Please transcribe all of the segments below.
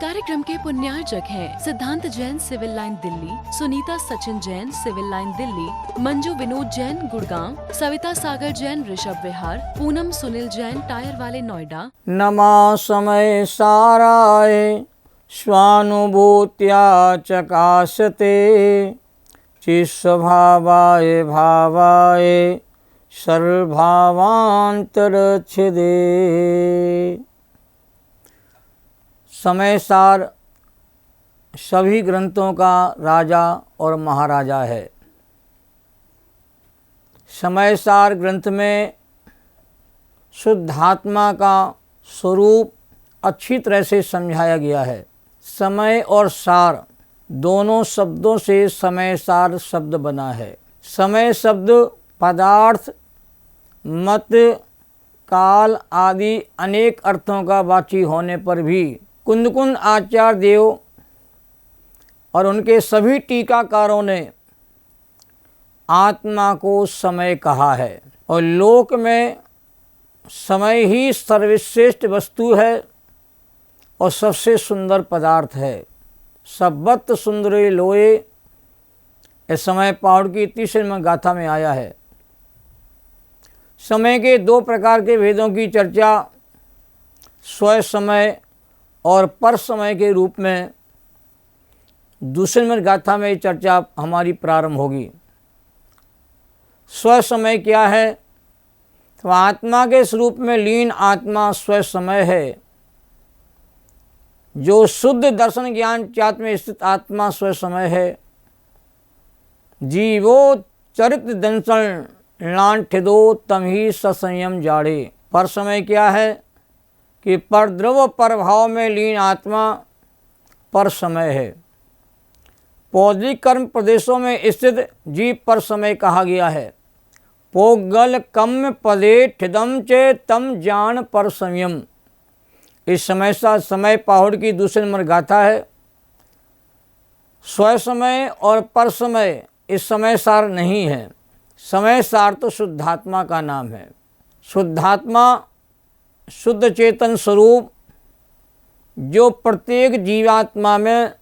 कार्यक्रम के पुण्यार्चक हैं Siddhant Jain Civil Line Delhi, Sunita Sachin Jain Civil Line Delhi, Manju Vinod Jain Gurgaon, Savita Sagar Jain Rishabh Vihar, Poonam Sunil Jain tyre वाले नोएडा। नमा समय साराय स्वानुभूत्या चकाशते चिस्वभावाय भावाय सर्वभावांतरच्छिदे। समय सार सभी ग्रंथों का राजा और महाराजा है। समय सार ग्रंथ में शुद्धात्मा का स्वरूप अच्छी तरह से समझाया गया है। समय और सार दोनों शब्दों से समय सार शब्द बना है। समय शब्द पदार्थ, मत, काल आदि अनेक अर्थों का वाची होने पर भी कुंद आचार्य देव और उनके सभी टीकाकारों ने आत्मा को समय कहा है और लोक में समय ही सर्वश्रेष्ठ वस्तु है और सबसे सुंदर पदार्थ है। सब्बत सुंदरे लोए इस समय पहाड़ की तीसरी गाथा में आया है। समय के दो प्रकार के भेदों की चर्चा स्व समय और पर समय के रूप में दूसरे नंबर गाथा में चर्चा हमारी प्रारंभ होगी। स्व समय क्या है? तो आत्मा के स्वरूप में लीन आत्मा स्व समय है। जो शुद्ध दर्शन ज्ञान चात में स्थित आत्मा स्व समय है। जीवो चरित दंसन लांठिदो तम ही ससंयम जाड़े। पर समय क्या है कि पर द्रव पर भाव में लीन आत्मा पर समय है। पौद्रिक कर्म प्रदेशों में स्थित जीव पर समय कहा गया है। पोगल कम पदे ठिदम चे तम जान पर संयम। इस समय सा समय पहाड़ की दूसरे नंबर गाथा है। स्व समय और पर समय इस समय सार नहीं है। समय सार तो शुद्धात्मा का नाम है। शुद्धात्मा शुद्ध चेतन स्वरूप जो प्रत्येक जीवात्मा में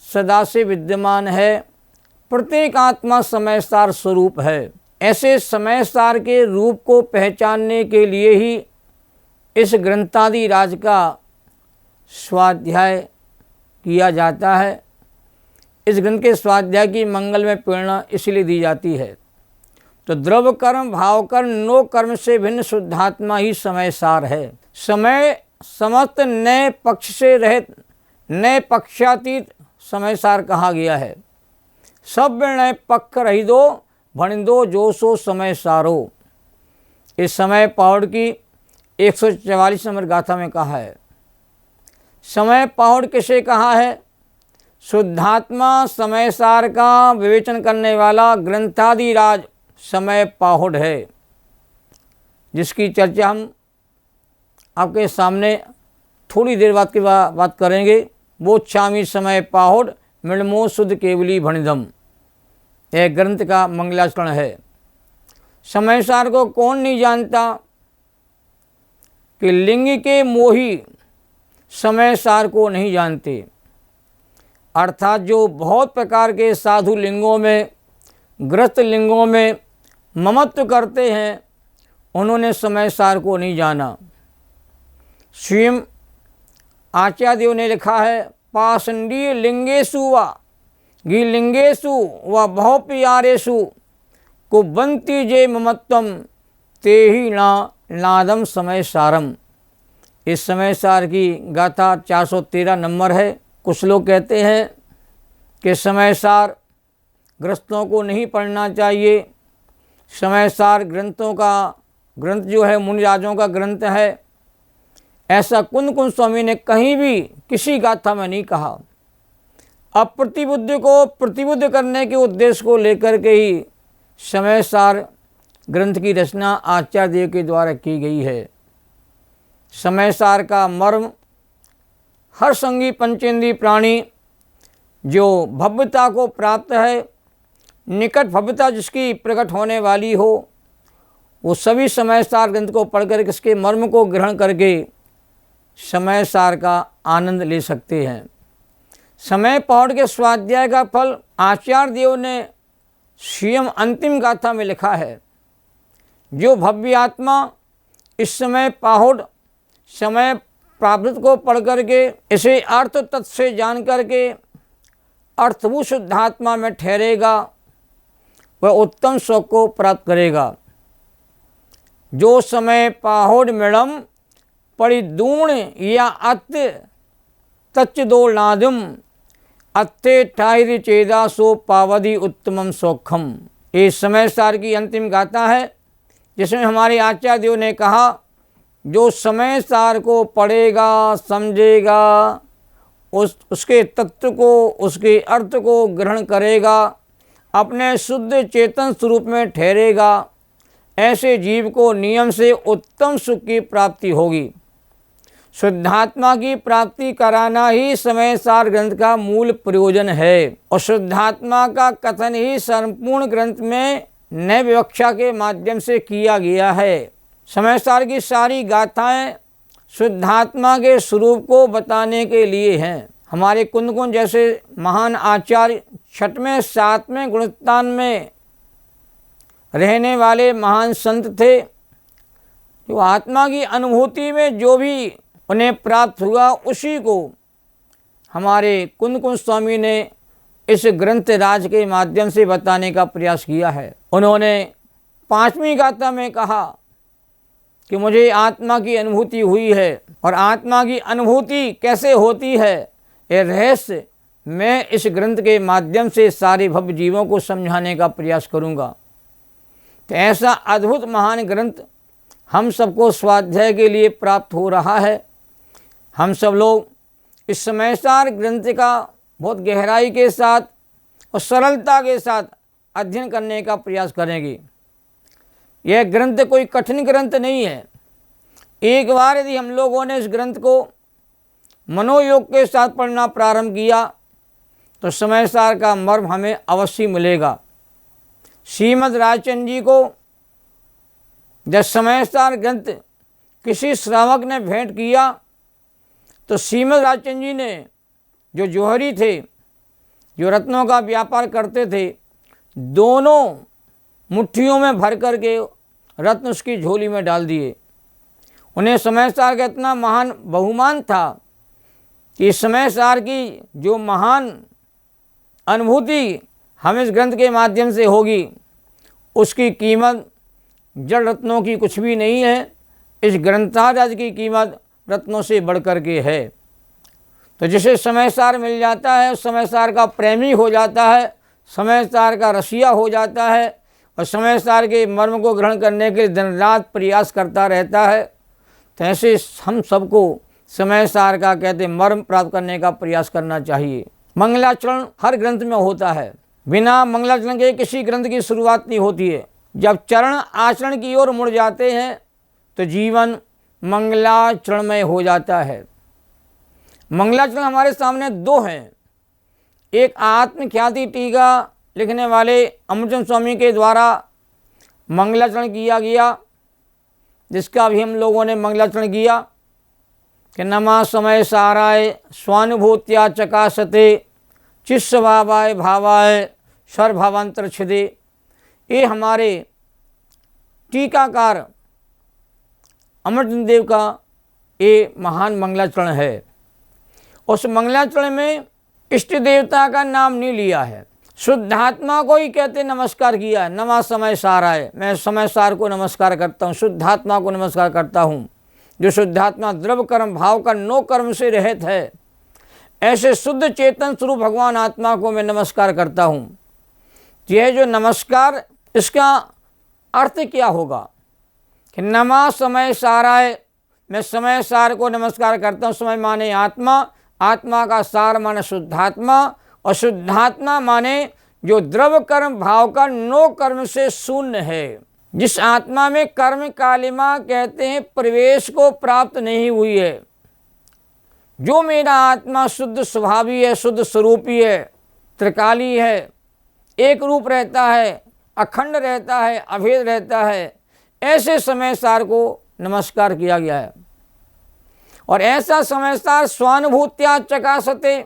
सदा से विद्यमान है। प्रत्येक आत्मा समय सार स्वरूप है। ऐसे समय सार के रूप को पहचानने के लिए ही इस ग्रंथादि राज का स्वाध्याय किया जाता है। इस ग्रंथ के स्वाध्याय की मंगल में प्रेरणा इसलिए दी जाती है। तो द्रव्य कर्म, भाव कर्म, नो कर्म से भिन्न शुद्धात्मा ही समय सार है। समय समस्त नए पक्ष से रहित, नए पक्षातीत समय सार कहा गया है। सब नए पक्ष रही दो भण दो जो सो समय सारो। इस समय पहाड़ की 144 नंबर गाथा में कहा है। समय पहाड़ किसे कहा है? शुद्धात्मा समय सार का विवेचन करने वाला ग्रंथादि राज समय पहाड़ है, जिसकी चर्चा हम आपके सामने थोड़ी देर बाद की बात करेंगे। वो छामी समय पहाड़ मृणमो शुद्ध केवली भणिदम, यह ग्रंथ का मंगलाचरण है। समय सार को कौन नहीं जानता कि लिंग के मोही समय सार को नहीं जानते। अर्थात जो बहुत प्रकार के साधु लिंगों में, ग्रस्त लिंगों में ममत्व करते हैं, उन्होंने समय सार को नहीं जाना। स्वयं आचार्य देव ने लिखा है, पाषंडीय लिंगेशु व गिलिंगेशु व बहु प्यारेशु कुबंती जे ममत्वम ते ही नादम समय सारम। इस समय सार की गाथा 413 नंबर है। कुछ लोग कहते हैं कि समय सार ग्रस्तों को नहीं पढ़ना चाहिए। समय सार ग्रंथ जो है मुनिराजों का ग्रंथ है। ऐसा कुंद स्वामी ने कहीं भी किसी गाथा में नहीं कहा। अप्रतिबुद्ध को प्रतिबुद्ध करने के उद्देश्य को लेकर के ही समय सार ग्रंथ की रचना आचार्य देव के द्वारा की गई है। समय सार का मर्म हर संगी पंचेंद्रीय प्राणी जो भव्यता को प्राप्त है, निकट भव्यता जिसकी प्रकट होने वाली हो, वो सभी समय सार ग्रंथ को पढ़कर इसके मर्म को ग्रहण करके समय सार का आनंद ले सकते हैं। समय पौड़ के स्वाध्याय का फल आचार्य देव ने स्वयं अंतिम गाथा में लिखा है। जो भव्य आत्मा इस समय पाहुड़ समय प्रावृत को पढ़ करके इसे अर्थ तत्व से जान करके अर्थभूत शुद्धात्मा में ठहरेगा, वह उत्तम सुख को प्राप्त करेगा। जो समय पाहुड़ मिड़म पड़ी दूण या अत्य तच्च दो नादम अत्ते ठाहिर चेदा सो पावदी उत्तमम सौखम। ये समय सार की अंतिम गाथा है, जिसमें हमारे आचार्य देव ने कहा जो समय सार को पढ़ेगा, समझेगा, उसके तत्व को, उसके अर्थ को ग्रहण करेगा, अपने शुद्ध चेतन स्वरूप में ठहरेगा, ऐसे जीव को नियम से उत्तम सुख की प्राप्ति होगी। शुद्धात्मा की प्राप्ति कराना ही समय सार ग्रंथ का मूल प्रयोजन है और शुद्धात्मा का कथन ही संपूर्ण ग्रंथ में नए विवक्षा के माध्यम से किया गया है। समय सार की सारी गाथाएं शुद्धात्मा के स्वरूप को बताने के लिए हैं। हमारे कुंद कुंज जैसे महान आचार्य 6वें 7वें गुणस्थान में रहने वाले महान संत थे, जो आत्मा की अनुभूति में जो भी उन्हें प्राप्त हुआ उसी को हमारे कुंद कुंज स्वामी ने इस ग्रंथ राज के माध्यम से बताने का प्रयास किया है। उन्होंने 5वीं गाथा में कहा कि मुझे आत्मा की अनुभूति हुई है और आत्मा की अनुभूति कैसे होती है, ये रहस्य मैं इस ग्रंथ के माध्यम से सारे भव्य जीवों को समझाने का प्रयास करूँगा। तो ऐसा अद्भुत महान ग्रंथ हम सबको स्वाध्याय के लिए प्राप्त हो रहा है। हम सब लोग इस समय सार ग्रंथ का बहुत गहराई के साथ और सरलता के साथ अध्ययन करने का प्रयास करेंगे। यह ग्रंथ कोई कठिन ग्रंथ नहीं है। एक बार यदि हम लोगों ने इस ग्रंथ को मनोयोग के साथ पढ़ना प्रारंभ किया तो समय सार का मर्म हमें अवश्य मिलेगा। श्रीमद् राजचंद्र जी को जब समय सार ग्रंथ किसी श्रावक ने भेंट किया तो श्रीमद् राजचंद्र जी ने जो जौहरी थे, जो रत्नों का व्यापार करते थे, दोनों मुट्ठियों में भर करके रत्न उसकी झोली में डाल दिए। उन्हें समय सार का इतना महान बहुमान था कि समय सार की जो महान अनुभूति हम इस ग्रंथ के माध्यम से होगी, उसकी कीमत जड़ रत्नों की कुछ भी नहीं है। इस ग्रंथराज की कीमत रत्नों से बढ़ कर के है। तो जिसे समय सार मिल जाता है, समय सार का प्रेमी हो जाता है, समय सार का रसिया हो जाता है और समय सार के मर्म को ग्रहण करने के दिन रात प्रयास करता रहता है। तो ऐसे हम सबको समय सार का कहते मर्म प्राप्त करने का प्रयास करना चाहिए। मंगलाचरण हर ग्रंथ में होता है, बिना मंगलाचरण के किसी ग्रंथ की शुरुआत नहीं होती है। जब चरण आचरण की ओर मुड़ जाते हैं तो जीवन मंगलाचरणमय हो जाता है। मंगलाचरण हमारे सामने दो हैं। एक आत्मख्याति टीका लिखने वाले अमरचंद स्वामी के द्वारा मंगलाचरण किया गया, जिसका भी हम लोगों ने मंगलाचरण किया कि नमा समय साराय स्वानुभूत्या चकाशते चिस्वभावाय भावाय सर्वभावांतर छिदे। ये हमारे टीकाकार अमरचंद देव का ये महान मंगलाचरण है। उस मंगलाचरण में इष्ट देवता का नाम नहीं लिया है, शुद्धात्मा को ही कहते नमस्कार किया है। नमा समय साराय, मैं समय सार को नमस्कार करता हूँ, शुद्धात्मा को नमस्कार करता हूँ। जो शुद्धात्मा द्रव्य कर्म भाव का नो कर्म से रहित है, ऐसे शुद्ध चेतन स्वरूप भगवान आत्मा को मैं नमस्कार करता हूँ। यह जो नमस्कार, इसका अर्थ क्या होगा कि नमा समय साराय, मैं समय सार को नमस्कार करता हूँ। समय माने आत्मा, आत्मा का सार माने शुद्धात्मा और शुद्धात्मा माने जो द्रव्य कर्म भाव का नो कर्म से शून्य है। जिस आत्मा में कर्म कालिमा कहते हैं प्रवेश को प्राप्त नहीं हुई है। जो मेरा आत्मा शुद्ध स्वभावी है, शुद्ध स्वरूपी है, त्रिकाली है, एक रूप रहता है, अखंड रहता है, अभेद रहता है, ऐसे समय सार को नमस्कार किया गया है। और ऐसा समय सार स्वानुभूत्या चकासते,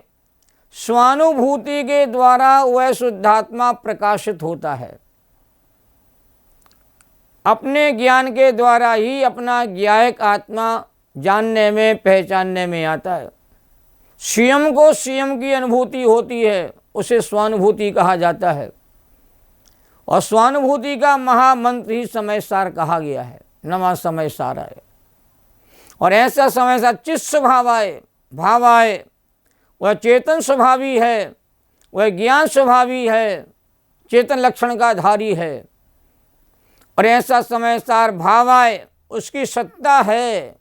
स्वानुभूति के द्वारा वह शुद्धात्मा प्रकाशित होता है। अपने ज्ञान के द्वारा ही अपना ज्ञायक आत्मा जानने में, पहचानने में आता है। स्वयं को स्वयं की अनुभूति होती है, उसे स्वानुभूति कहा जाता है। और स्वानुभूति का महामंत्र ही समय सार कहा गया है। नमः समय साराय। और ऐसा समय सार चित्त स्वभावाय, भावाय, वह चेतन स्वभावी है, वह ज्ञान स्वभावी है, चेतन लक्षण का धारी है। और ऐसा समय सार भावाय, उसकी सत्ता है,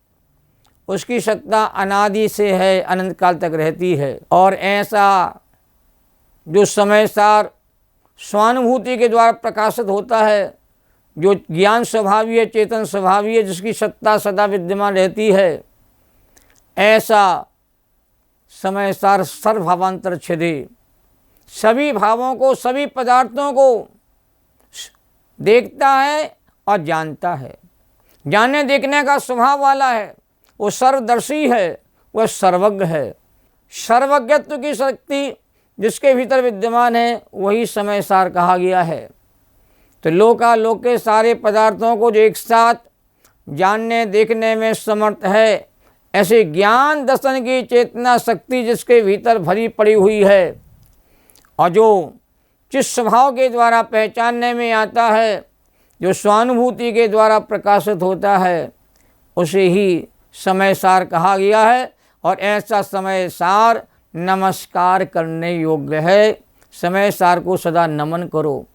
उसकी सत्ता अनादि से है, अनंत काल तक रहती है। और ऐसा जो समय सार स्वानुभूति के द्वारा प्रकाशित होता है, जो ज्ञान स्वभावी है, चेतन स्वभावी है, जिसकी सत्ता सदा विद्यमान रहती है, ऐसा समय सार सर्वभावांतर छिदे, सभी भावों को, सभी पदार्थों को देखता है और जानता है। जानने देखने का स्वभाव वाला है, वो सर्वदर्शी है, वह सर्वज्ञ है। सर्वज्ञत्व की शक्ति जिसके भीतर विद्यमान है, वही समय सार कहा गया है। तो लोकालोक के सारे पदार्थों को जो एक साथ जानने देखने में समर्थ है, ऐसे ज्ञान दर्शन की चेतना शक्ति जिसके भीतर भरी पड़ी हुई है और जो चित्त स्वभाव के द्वारा पहचानने में आता है, जो स्वानुभूति के द्वारा प्रकाशित होता है, उसे ही समय सार कहा गया है। और ऐसा समय सार नमस्कार करने योग्य है। समय सार को सदा नमन करो।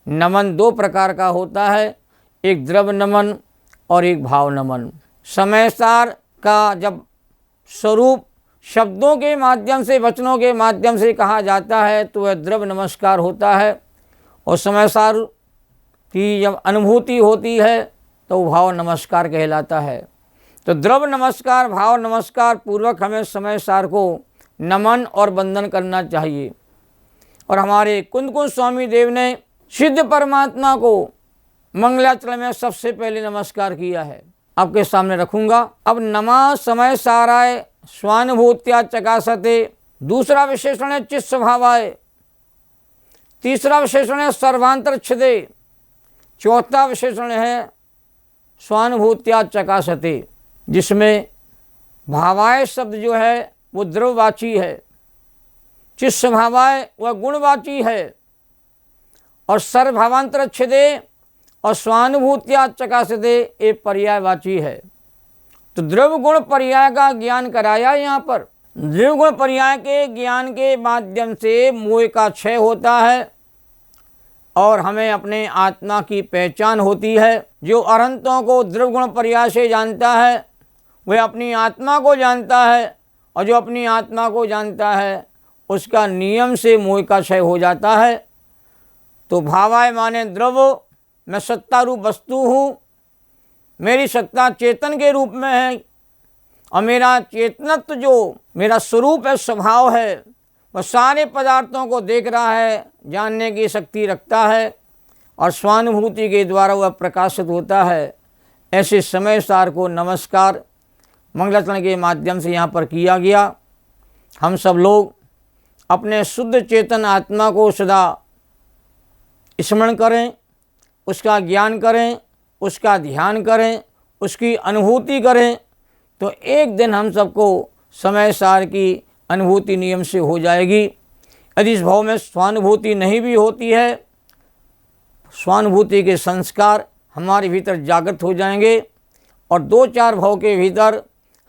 नमन दो प्रकार का होता है, एक द्रव नमन और एक भाव नमन। समय सार का जब स्वरूप शब्दों के माध्यम से, वचनों के माध्यम से कहा जाता है तो वह द्रव नमस्कार होता है। और समय सार की जब अनुभूति होती है तो भाव नमस्कार कहलाता है। तो द्रव नमस्कार, भाव नमस्कार पूर्वक हमें समय सार को नमन और वंदन करना चाहिए। और हमारे कुंद कुंज स्वामी देव ने सिद्ध परमात्मा को मंगलाचरण में सबसे पहले नमस्कार किया है, आपके सामने रखूंगा। अब नमः समय साराय स्वानुभूत्या चकासते, दूसरा विशेषण है चित्त स्वभावाय, तीसरा विशेषण है सर्वांतर छिदे, चौथा विशेषण है स्वानुभूत्या चकासते, जिसमें भावाय शब्द जो है वो द्रववाची है, चित्त स्वभावाय वह गुणवाची है, और सर्वभावांतर छिदे और स्वानुभूत्या चकासते ये पर्यायवाची है। तो द्रव्य गुण पर्याय का ज्ञान कराया यहाँ पर। द्रव्य गुण पर्याय के ज्ञान के माध्यम से मोह का क्षय होता है और हमें अपने आत्मा की पहचान होती है। जो अरहंतों को द्रव्य गुण पर्याय से जानता है वह अपनी आत्मा को जानता है, और जो अपनी आत्मा को जानता है उसका नियम से मोह का क्षय हो जाता है। तो भावाय माने द्रव्य, मैं सत्ता रूप वस्तु हूँ, मेरी सत्ता चेतन के रूप में है, और मेरा चेतनत्व जो मेरा स्वरूप है, स्वभाव है, वह सारे पदार्थों को देख रहा है, जानने की शक्ति रखता है, और स्वानुभूति के द्वारा वह प्रकाशित होता है। ऐसे समय सार को नमस्कार मंगलाचरण के माध्यम से यहाँ पर किया गया। हम सब लोग अपने शुद्ध चेतन आत्मा को सदा स्मरण करें, उसका ज्ञान करें, उसका ध्यान करें, उसकी अनुभूति करें, तो एक दिन हम सबको समय सार की अनुभूति नियम से हो जाएगी। यदि इस भाव में स्वानुभूति नहीं भी होती है, स्वानुभूति के संस्कार हमारे भीतर जागृत हो जाएंगे, और दो चार भाव के भीतर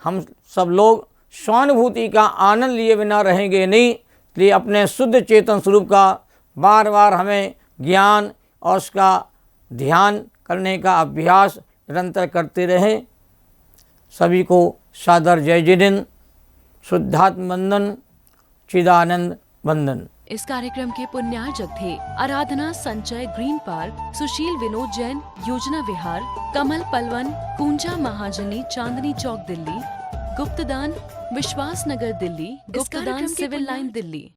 हम सब लोग स्वानुभूति का आनंद लिए बिना रहेंगे नहीं। इसलिए अपने शुद्ध चेतन स्वरूप का बार बार हमें ज्ञान और उसका ध्यान करने का अभ्यास निरंतर करते रहें। सभी को सादर जय जिनेन्द्र, शुद्धात्म वंदन, चिदानंद वंदन। इस कार्यक्रम के पुण्यार्जक थे आराधना संचय ग्रीन पार्क, सुशील विनोद जैन योजना विहार, कमल पलवन, पूंजा महाजनी चांदनी चौक दिल्ली, गुप्तदान विश्वास नगर दिल्ली, गुप्तदान सिविल लाइन दिल्ली।